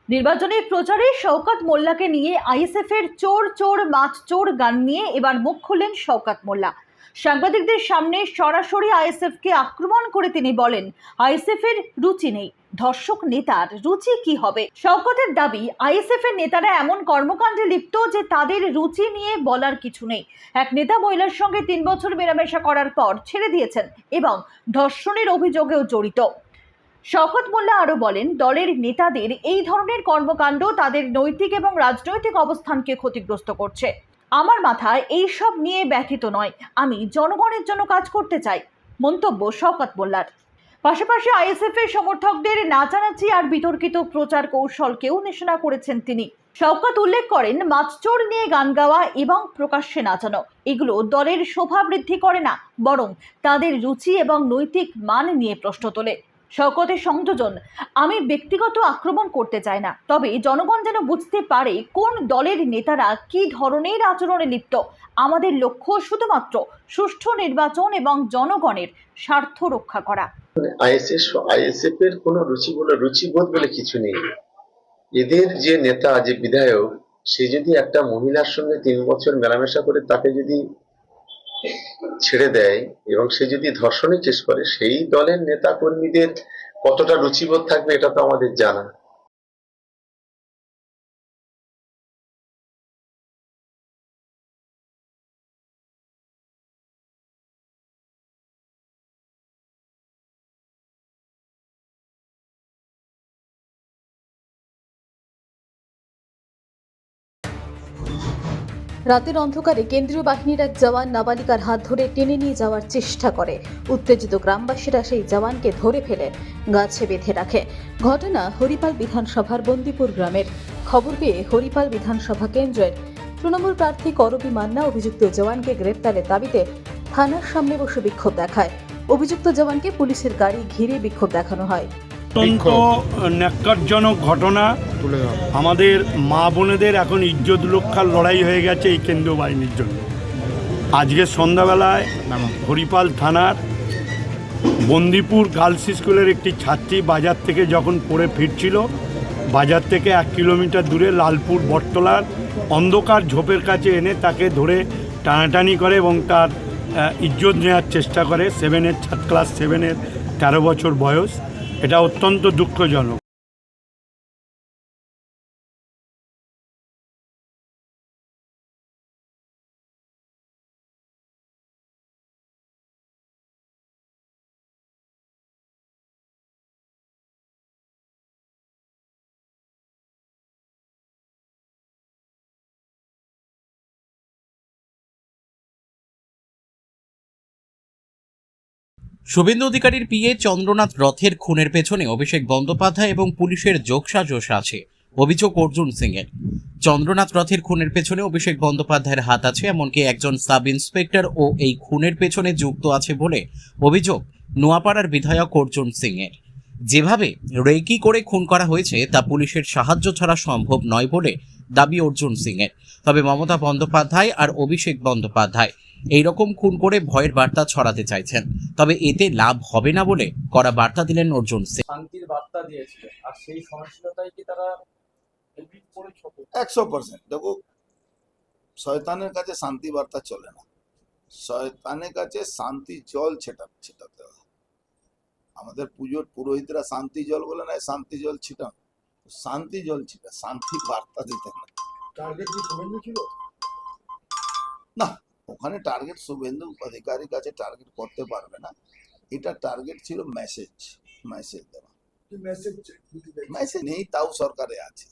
নির্বাচনী প্রচারে শওকত মোল্লাকে নিয়ে আইএসএফ এর চোর চোর মাছ চোর গান নিয়ে এবার মুখ খুললেন শওকত মোল্লা। সাংবাদিকদের সামনে সরাসরি আইএসএফ কে আক্রমণ করে তিনি বলেন, আইএসএফ এর রুচি নেই, ধর্ষক নেতার রুচি কি হবে? শওকতের দাবি, আইএসএফ এর নেতারা এমন কর্মকাণ্ডে লিপ্ত যে তাদের রুচি নিয়ে বলার কিছু নেই। এক নেতা মহিলার সঙ্গে 3 বছর মেলামেশা করার পর ছেড়ে দিয়েছেন এবং ধর্ষণের অভিযোগেও জড়িত। শওকত মোল্লা আরো বলেন, দলের নেতাদের এই ধরনের কর্মকাণ্ড তাদের নৈতিক এবং রাজনৈতিক অবস্থানকে ক্ষতিগ্রস্ত করছে। আমার মাথায় এই সব নিয়ে ব্যথিত নয়, আমি জনগণের জন্য কাজ করতে চাই, মন্তব্য শওকত মোল্লার। পাশাপাশি আইএসএফ এর সমর্থকদের নাচানাচি আর বিতর্কিত প্রচার কৌশলকেও নিশানা করেছেন তিনি। শওকত উল্লেখ করেন, মাছচোর নিয়ে গান গাওয়া এবং প্রকাশ্যে নাচানো এগুলো দলের শোভা বৃদ্ধি করে না, বরং তাদের রুচি এবং নৈতিক মান নিয়ে প্রশ্ন তোলে। শওকতের সংযোজন, আমি ব্যক্তিগত আক্রমণ করতে চাই না, তবে জনগণ যেন বুঝতে পারে কোন দলের নেতারা কি ধরনের আচরণে লিপ্ত। আমাদের লক্ষ্য শুধুমাত্র সুষ্ঠু নির্বাচন এবং জনগণের স্বার্থ রক্ষা করা। আইএসএফ এর কোনো রুচিবোধ বলে কিছু নেই। এদের যে নেতা, যে বিধায়ক, সে যদি একটা মহিলার সঙ্গে 3 বছর মেলামেশা করে তাকে যদি ছেড়ে দেয় এবং সে যদি ধর্ষণের চেষ্টা করে, সেই দলের নেতা কর্মীদের কতটা রুচিবোধ থাকবে এটা তো আমাদের জানা। রাতের অন্ধকারে কেন্দ্রীয় বাহিনীর এক জওয়ান নাবালিকার হাত ধরে টেনে নিয়ে যাওয়ার চেষ্টা করে। উত্তেজিত গ্রামবাসীরা সেই জওয়ানকে ধরে ফেলে গাছে বেঁধে রাখে। ঘটনা হরিপাল বিধানসভার বন্দিপুর গ্রামের। খবর পেয়ে হরিপাল বিধানসভা কেন্দ্রের তৃণমূল প্রার্থী করবী মান্না অভিযুক্ত জওয়ানকে গ্রেপ্তারের দাবিতে থানার সামনে বসে বিক্ষোভ দেখায়। অভিযুক্ত জওয়ানকে পুলিশের গাড়ি ঘিরে বিক্ষোভ দেখানো হয়। অত্যন্ত ন্যাক্কারজনক ঘটনা। আমাদের মা বোনেদের এখন ইজ্জত রক্ষার লড়াই হয়ে গেছে এই কেন্দ্রীয় বাহিনীর জন্য। আজকে সন্ধ্যাবেলায় হরিপাল থানার বন্দিপুর গার্লস স্কুলের একটি ছাত্রী বাজার থেকে যখন পড়ে ফিরছিল, বাজার থেকে 1 কিলোমিটার দূরে লালপুর বটতলার অন্ধকার ঝোপের কাছে এনে তাকে ধরে টানাটানি করে এবং তার ইজ্জত নেওয়ার চেষ্টা করে। 7-এর ক্লাস 7-এর 13 বছর বয়স। এটা অত্যন্ত দুঃখজনক। শুভেন্দু অধিকারীর পিএ চন্দ্রনাথ রথের খুনের পেছনে অভিষেক বন্দ্যোপাধ্যায় এবং পুলিশের যোগসাজশ আছে, অভিযোগ অর্জুন সিং এর। চন্দ্রনাথ রথের খুনের পেছনে অভিষেক বন্দ্যোপাধ্যায়ের হাত আছে, এমনকি একজন সাব ইন্সপেক্টর ও এই খুনের পেছনে যুক্ত আছে বলে অভিযোগ নোয়াপাড়ার বিধায়ক অর্জুন সিং এর। যেভাবে রেকি করে খুন করা হয়েছে তা পুলিশের সাহায্য ছাড়া সম্ভব নয় বলে দাবি অর্জুন সিং এর। তবে মমতা বন্দ্যোপাধ্যায় আর অভিষেক বন্দ্যোপাধ্যায় এইরকম খুন করে ভয়ের বার্তা ছড়াতে চাইছেন, তবে এতে লাভ হবে না বলে কড়া বার্তা দিলেন অর্জুন সিং। শান্তির বার্তা দিয়েছিলেন, আর সেই সহনশীলতাই কি তারা 100%। দেখো, শয়তানের কাছে শান্তি বার্তা চলে না, শয়তানের কাছে শান্তি জল ছেটাতে হয়। আমাদের পুজোর পুরোহিতরা শান্তি জল বলে না, শান্তি জল ছিটান, শান্তি জল ছিটা, শান্তি বার্তা দিতে না। টার্গেট কি শুভেন্দু ছিল? না, ওখানে টার্গেট শুভেন্দু অধিকারীর কাছে টার্গেট করতে পারবে না। এটা টার্গেট ছিল মেসেজ দেওয়া। মেসেজ নেই, তাও সরকারে আছে।